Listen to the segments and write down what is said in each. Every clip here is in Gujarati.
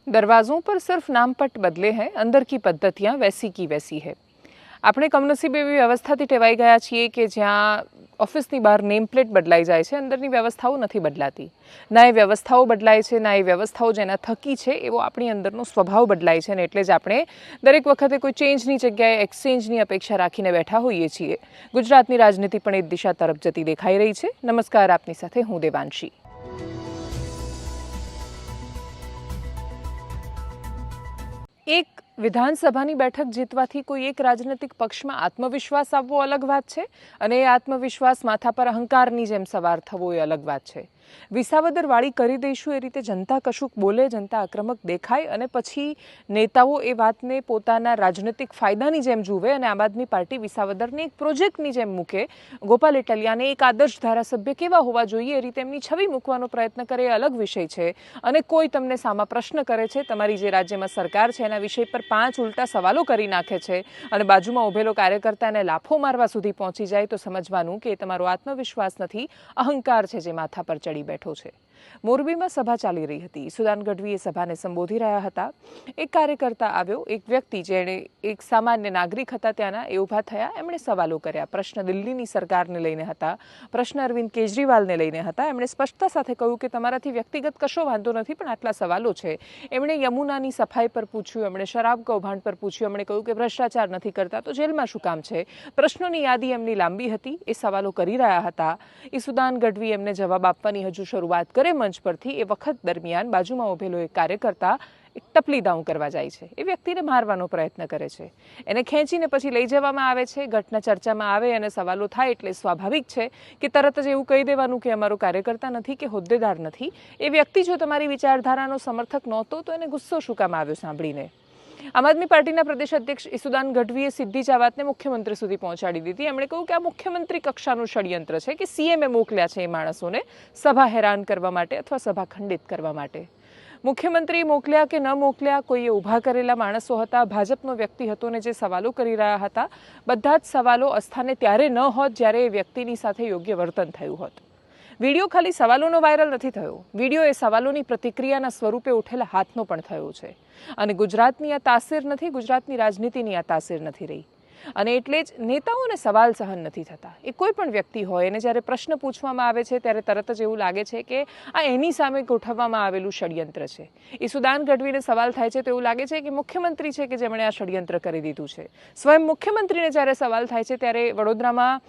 दरवाजों पर सिर्फ नामपट बदले हैं, अंदर की पद्धतियां वैसी की वैसी है। આપણે કમનસીબે એવી વ્યવસ્થાથી ટેવાઈ ગયા છીએ કે જ્યાં ઓફિસની બહાર નેમ પ્લેટ બદલાઈ જાય છે, અંદરની વ્યવસ્થાઓ નથી બદલાતી. ના એ વ્યવસ્થાઓ બદલાય છે, ના એ વ્યવસ્થાઓ જેના થકી છે એવો આપણી અંદરનો સ્વભાવ બદલાય છે, અને એટલે જ આપણે દરેક વખતે કોઈ ચેન્જની જગ્યાએ એક્સચેન્જની અપેક્ષા રાખીને બેઠા હોઈએ છીએ. ગુજરાતની રાજનીતિ પણ એ દિશા તરફ જતી દેખાઈ રહી છે. નમસ્કાર, આપની સાથે હું દેવાંશી. એક વિધાનસભાની બેઠક જીતવાથી કોઈ એક રાજનૈતિક પક્ષમાં આત્મવિશ્વાસ આવવો અલગ વાત છે, અને એ આત્મવિશ્વાસ માથા પર અહંકારની જેમ સવાર થવો એ અલગ વાત છે. વિસાવદર વાળી કરી દઈશું એ રીતે જનતા કશુંક બોલે, જનતા આક્રમક દેખાય અને પછી નેતાઓ એ વાતને પોતાના રાજનૈતિક ફાયદાની જેમ જુએ અને આમ આદમી પાર્ટી વિસાવદરને એક પ્રોજેક્ટની જેમ મૂકે. ગોપાલ ઇટાલિયાને એક આદર્શ ધારાસભ્ય કેવા હોવા જોઈએ એ રીતે એમની છબી મૂકવાનો પ્રયત્ન કરે એ અલગ વિષય છે. અને કોઈ તમને સામા પ્રશ્ન કરે છે, તમારી જે રાજ્યમાં સરકાર છે એના વિષય પર 5 ઉલટા સવાલો કરી નાખે છે અને બાજુમાં ઉભેલો કાર્યકર્તાને લાફો મારવા સુધી પહોંચી જાય તો સમજવાનું કે તમારો આત્મવિશ્વાસ નથી, અહંકાર છે જે માથા પર ચડી બેઠો છે. મોરબીમાં સભા ચાલી રહી હતી. ઈસુદાન ગઢવી એ સભાને સંબોધી રહ્યા હતા. એક કાર્યકર્તા આવ્યો, એક વ્યક્તિ જેણે એક સામાન્ય નાગરિક હતા ત્યાંના, એ ઊભા થયા. એમણે સવાલો કર્યા. પ્રશ્ન દિલ્હીની સરકારને લઈને હતા, પ્રશ્ન અરવિંદ કેજરીવાલને લઈને હતા. એમણે સ્પષ્ટતા સાથે કહ્યું કે તમારાથી વ્યક્તિગત કશો વાંધો નથી, પણ આટલા સવાલો છે. એમણે યમુનાની સફાઈ પર પૂછ્યું, એમણે શરાબ કૌભાંડ પર પૂછ્યું, એમણે કહ્યું કે ભ્રષ્ટાચાર નથી કરતા તો જેલમાં શું કામ છે. પ્રશ્નોની યાદી એમની લાંબી હતી. એ સવાલો કરી રહ્યા હતા. ઈસુદાન ગઢવી એમને જવાબ આપવાની હજુ શરૂઆત કરે મંચ પરથી એ વખત દરમિયાન બાજુમાં ઉભેલો એક કાર્યકર્તા એક ટપલી દાવ કરવા જાય છે. એ વ્યક્તિને મારવાનો પ્રયત્ન કરે છે. એને ખેંચીને પછી લઈ જવામાં આવે છે. ઘટના ચર્ચામાં આવે અને સવાલો થાય એટલે સ્વાભાવિક છે કે તરત જ એવું કહી દેવાનું કે અમારો કાર્યકર્તા નથી કે હોદ્દેદાર નથી. એ વ્યક્તિ જો તમારી વિચારધારાનો સમર્થક નહોતો તો એને ગુસ્સો શું કામ આવ્યો સાંભળીને. આમ આદમી પાર્ટીના પ્રદેશ અધ્યક્ષ ઈસુદાન ગઢવીએ સીધી જ આ વાતને મુખ્યમંત્રી સુધી પહોંચાડી દીધી. એમણે કહ્યું કે આ મુખ્યમંત્રી કક્ષાનું ષડયંત્ર છે કે સીએમએ મોકલ્યા છે એ માણસોને સભા હેરાન કરવા માટે અથવા સભા ખંડિત કરવા માટે. મુખ્યમંત્રી મોકલ્યા કે ન મોકલ્યા, કોઈએ ઊભા કરેલા માણસો હતા, ભાજપનો વ્યક્તિ હતો ને જે સવાલો કરી રહ્યા હતા. બધા જ સવાલો અસ્થાને ત્યારે ન હોત જ્યારે એ વ્યક્તિની સાથે યોગ્ય વર્તન થયું હોત. વિડીયો ખાલી સવાલોનો વાયરલ નથી થયો, વિડીયો એ સવાલોની પ્રતિક્રિયાના સ્વરૂપે ઉઠેલા હાથનો પણ થયો છે. અને ગુજરાતની આ તાસીર નથી, ગુજરાતની રાજનીતિની આ તાસીર નથી રહી. અને એટલે જ નેતાઓને સવાલ સહન નથી થતા. એ કોઈ પણ વ્યક્તિ હોય અને જ્યારે પ્રશ્ન પૂછવામાં આવે છે ત્યારે તરત જ એવું લાગે છે કે આ એની સામે ગોઠવવામાં આવેલું ષડયંત્ર છે. ઈસુદાન ગઢવીને સવાલ થાય છે તો એવું લાગે છે કે મુખ્યમંત્રી છે કે જેમણે આ ષડયંત્ર કરી દીધું છે. સ્વયં મુખ્યમંત્રીને જ્યારે સવાલ થાય છે ત્યારે વડોદરામાં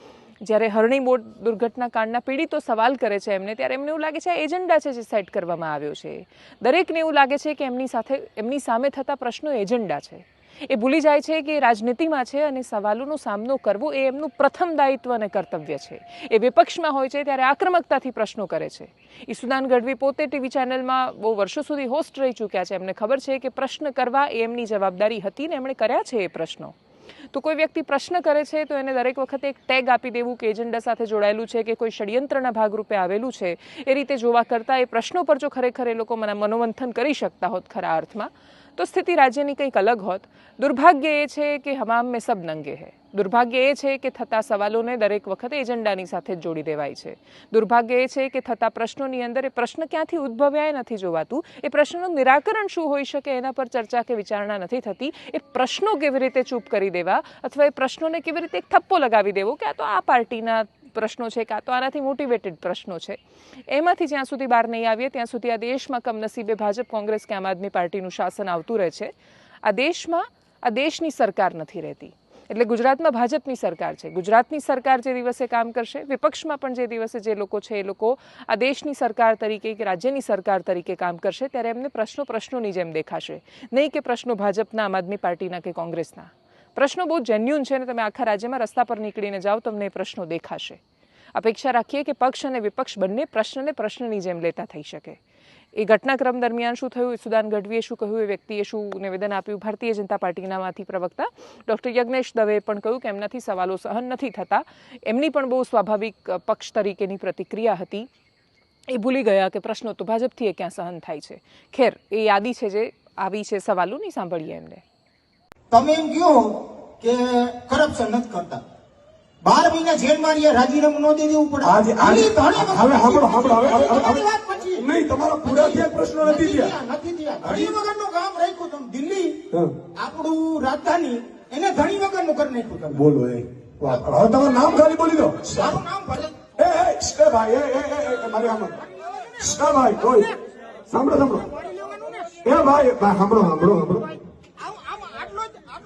જ્યારે હરણી બોટ દુર્ઘટના કાંડના પીડિતો સવાલ કરે છે એમને, ત્યારે એમને એવું લાગે છે આ એજન્ડા છે જે સેટ કરવામાં આવ્યો છે. દરેકને એવું લાગે છે કે એમની સામે થતા પ્રશ્નો એજન્ડા છે. એ ભૂલી જાય છે કે રાજનીતિમાં છે અને સવાલોનો સામનો કરવો એ એમનું પ્રથમ દાયિત્વ અને કર્તવ્ય છે. એ વિપક્ષમાં હોય છે ત્યારે આક્રમકતાથી પ્રશ્નો કરે છે. ઈસુદાન ગઢવી પોતે ટીવી ચેનલમાં બહુ વર્ષો સુધી હોસ્ટ રહી ચૂક્યા છે. એમને ખબર છે કે પ્રશ્ન કરવા એ એમની જવાબદારી હતી ને એમણે કર્યા છે એ પ્રશ્નો. તો કોઈ વ્યક્તિ પ્રશ્ન કરે છે તો એને દરેક વખતે એક ટેગ આપી દેવું કે એજન્ડા સાથે જોડાયેલું છે કે કોઈ ષડયંત્રના ભાગરૂપે આવેલું છે એ રીતે જોવા કરતાં એ પ્રશ્નો પર જો ખરેખર એ લોકો મનોમંથન કરી શકતા હોત ખરા અર્થમાં તો સ્થિતિ રાજ્યની કંઈક અલગ હોત. દુર્ભાગ્ય એ છે કે હમામ મેં સબ નંગે હૈ. દુર્ભાગ્ય એ છે કે થતા સવાલોને દરેક વખતે એજન્ડાની સાથે જ જોડી દેવાય છે. દુર્ભાગ્ય એ છે કે થતા પ્રશ્નોની અંદર એ પ્રશ્ન ક્યાંથી ઉદ્ભવ્યા એ નથી જોવાતું. એ પ્રશ્નનું નિરાકરણ શું હોઈ શકે એના પર ચર્ચા કે વિચારણા નથી થતી. એ પ્રશ્નો કેવી રીતે ચૂપ કરી દેવા અથવા એ પ્રશ્નોને કેવી રીતે એક થપ્પો લગાવી દેવો કે આ તો આ પાર્ટીના પ્રશ્નો છે કે આ તો આનાથી મોટિવેટેડ પ્રશ્નો છે. એમાંથી જ્યાં સુધી બહાર નહીં આવીએ ત્યાં સુધી આ દેશમાં કમનસીબે ભાજપ, કોંગ્રેસ કે આમ આદમી પાર્ટીનું શાસન આવતું રહે છે. આ દેશમાં આ દેશની સરકાર નથી રહેતી. એટલે ગુજરાતમાં ભાજપની સરકાર છે. ગુજરાતની સરકાર જે દિવસે કામ કરશે, વિપક્ષમાં પણ જે દિવસે જે લોકો છે એ લોકો આ દેશની સરકાર તરીકે કે રાજ્યની સરકાર તરીકે કામ કરશે ત્યારે એમને પ્રશ્નોની જેમ દેખાશે. નહીં કે પ્રશ્નો ભાજપના, આમ આદમી પાર્ટીના કે કોંગ્રેસના. પ્રશ્નો બહુ જેન્યુન છે અને તમે આખા રાજ્યમાં રસ્તા પર નીકળીને જાઓ તમને એ પ્રશ્નો દેખાશે. અપેક્ષા રાખીએ કે પક્ષ અને વિપક્ષ બંને પ્રશ્નને પ્રશ્નની જેમ લેતા થઈ શકે. એ ઘટનાક્રમ દરમિયાન શું થયું, ઈસુદાન ગઢવીએ શું કહ્યું, એ વ્યક્તિએ શું નિવેદન આપ્યું, ભારતીય જનતા પાર્ટીનામાંથી પ્રવક્તા ડૉક્ટર યજ્ઞેશ દવેએ પણ કહ્યું કે એમનાથી સવાલો સહન નથી થતા. એમની પણ બહુ સ્વાભાવિક પક્ષ તરીકેની પ્રતિક્રિયા હતી. એ ભૂલી ગયા કે પ્રશ્નો તો ભાજપથી એ ક્યાં સહન થાય છે. ખેર, એ યાદી છે જે આવી છે સવાલોની, સાંભળીએ એમને. તમે એમ કહો કે કરપ્શન નથી કરતા, 12 મહિના જેલમાં રહ્યા, રાજીનામું ન દઈ દેવું પડે. વાત પછી નહીં, તમારા પૂરા થયા પ્રશ્નો નથી થયા. નથી થયા. ધણી વગરનું કામ રાખ્યું તમે. દિલ્હી હા. આપણું રાજધાની એને ધણી વગરનું કરી નાખ્યું તમે. બોલો એ વાહ. હવે તમારું નામ ખાલી બોલી દો. મારું નામ ભરત. એ ભાઈ મારી આમ ભાઈ કોઈ સાંભળો એ ભાઈ સાંભળો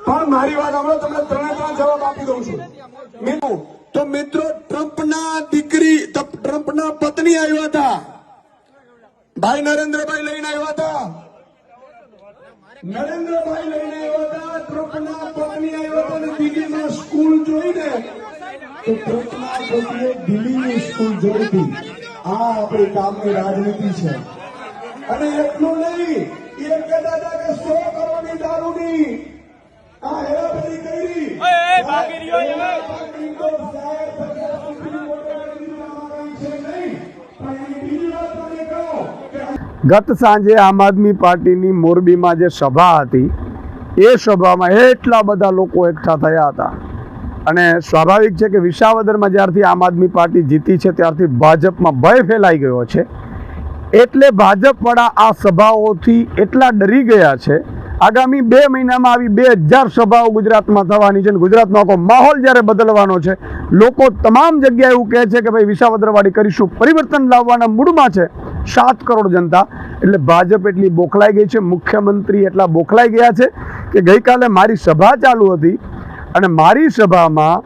પણ મારી વાત સાંભળો. તમને ત્રણે જવાબ આપી દઉં છું. તો મિત્રો, ટ્રમ્પના પત્ની આવ્યા હતા, ભાઈ નરેન્દ્રભાઈ લઈને આવ્યા હતા. નરેન્દ્રભાઈ લઈને આવ્યા હતા, ટ્રમ્પના પત્ની આવ્યા હતા અને દિલ્હીમાં સ્કૂલ જોઈને તો ટ્રમ્પના પત્નીએ દિલ્હીની સ્કૂલ જોઈ હતી. આ આપણી કામની રાજનીતિ છે. અને એટલું નહીં, એ કહેતા હતા કે 100 કરોડની દારૂની આ હેરાફેરી કરી. ગત સાંજે આમ આદમી પાર્ટીની મોરબીમાં જે સભા હતી, એ સભામાં એટલા બધા લોકો એકઠા થયા હતા. અને સ્વાભાવિક છે કે વિસાવદરમાં જ્યારથી આમ આદમી પાર્ટી જીતી છે ત્યારથી ભાજપમાં ભય ફેલાઈ ગયો છે. એટલે ભાજપવાળા આ સભાઓથી એટલા ડરી ગયા છે. આગામી 2 મહિનામાં આવી 2000 સભાઓ ગુજરાતમાં થવાની છે. ગુજરાતનો આખો માહોલ જ્યારે બદલવાનો છે, લોકો તમામ જગ્યાએ એવું કહે છે કે ભાઈ વિસાવદરવાળી કરીશું. પરિવર્તન લાવવાના મૂડમાં છે 7 કરોડ જનતા. એટલે ભાજપ એટલી બોખલાઈ ગઈ છે, મુખ્યમંત્રી એટલા બોખલાઈ ગયા છે કે ગઈકાલે મારી સભા ચાલુ હતી અને મારી સભામાં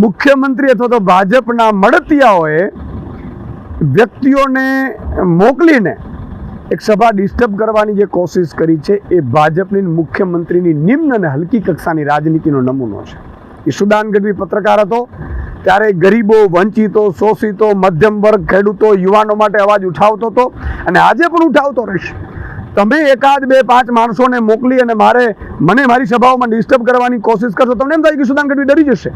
મુખ્યમંત્રી અથવા તો ભાજપના મળતિયાઓએ વ્યક્તિઓને મોકલીને એક સભા ડિસ્ટર્બ કરવાની જે કોશિશ કરી છે, એ ભાજપની મુખ્યમંત્રીની નિમ્ન અને હલકી કક્ષાની રાજનીતિનો નમૂનો છે. ઈશુદાન ગઢવી પત્રકાર હતો ત્યારે ગરીબો, વંચિતો, શોષિતો, મધ્યમ વર્ગ, ખેડૂતો, યુવાનો માટે અવાજ ઉઠાવતો હતો અને આજે પણ ઉઠાવતો રહેશે. તમે 1, 2, 5 માણસોને મોકલી અને મને મારી સભાઓમાં ડિસ્ટર્બ કરવાની કોશિશ કરશો, તમને એમ થાય કે ઈશુદાન ગઢવી ડરી જશે.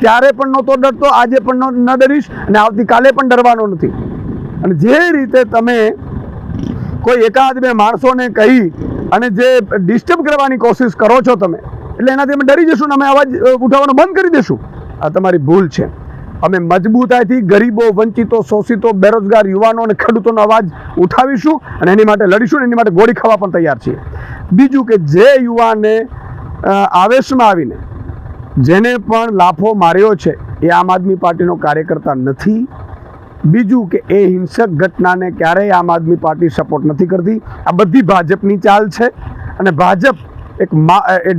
ત્યારે પણ નહોતો ડરતો, આજે પણ ન ડરીશ અને આવતીકાલે પણ ડરવાનો નથી. અને જે રીતે તમે કોઈ 1, 2 માણસોને કહી અને જે ડિસ્ટર્બ કરવાની કોશિશ કરો છો તમે, એટલે એનાથી અમે ડરી જશું ને અમે અવાજ ઉઠાવવાનો બંધ કરી દઈશું. આ તમારી ભૂલ છે. અમે મજબૂતાઈથી ગરીબો, વંચિતો, શોષિતો, બેરોજગાર યુવાનો અને ખેડૂતોનો અવાજ ઉઠાવીશું અને એની માટે લડીશું અને એની માટે ગોળી ખાવા પણ તૈયાર છીએ. બીજું કે જે યુવાને આવેશમાં આવીને જેને પણ લાફો માર્યો છે એ આમ આદમી પાર્ટીનો કાર્યકર્તા નથી. બીજું કે એ હિંસક ઘટનાને ક્યારેય આમ આદમી પાર્ટી સપોર્ટ નથી કરતી. આ બધી ભાજપની ચાલ છે અને ભાજપ એ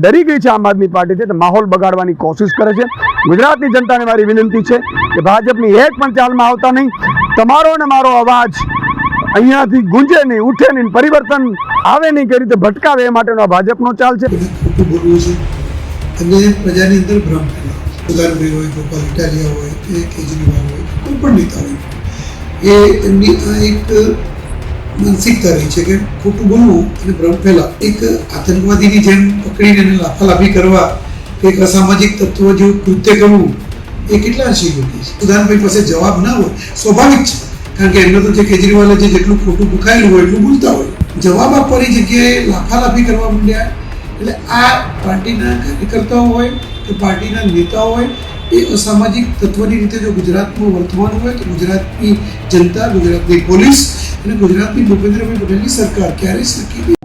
ડરી ગઈ છે આમ આદમી પાર્ટીથી, તો માહોલ બગાડવાની કોશિશ કરે છે. ગુજરાતની જનતાને મારી વિનંતી છે કે ભાજપની એક પણ ચાલમાં આવતા નહીં. તમારો ને મારો અવાજ અહીંયાથી ગુંજે નહીં, ઉઠે નહીં, પરિવર્તન આવે નહીં, કઈ રીતે ભટકાવે એ માટેનો આ ભાજપનો ચાલ છે. ખોટું બોલવું છે અને પ્રજાની અંદર ભ્રમ ફેલાવો. પ્રધાનમંત્રી હોય, ગોપાલ ઇટાલિયા હોય કે કેજરીવાલ હોય, કોઈ પણ નેતા હોય, એ એમની આ એક માનસિકતા રહી છે કે ખોટું બોલવું અને ભ્રમ ફેલાવ. એક આતંકવાદીની જેમ પકડીને એને લાફાલાફી કરવા કે એક અસામાજિક તત્વો જેવું કૃત્ય કરવું, એ કેટલા અંશે યોગ્ય છે? પ્રધાનમંત્રી પાસે જવાબ ના હોય, સ્વાભાવિક છે, કારણ કે એમને તો જે કેજરીવાલે જે જેટલું ખોટું ભૂખાયેલું હોય એટલું બોલતા હોય. જવાબ આપવાની જગ્યાએ લાફાલાફી કરવા માંડ્યા. એટલે આ પાર્ટીના કાર્યકર્તાઓ હોય કે પાર્ટીના નેતાઓ હોય, એ અસામાજિક તત્વની રીતે જો ગુજરાતમાં વર્તવાનું હોય તો ગુજરાતની જનતા, ગુજરાતની પોલીસ અને ગુજરાતની ભૂપેન્દ્રભાઈ પટેલની સરકાર ક્યારેય શકી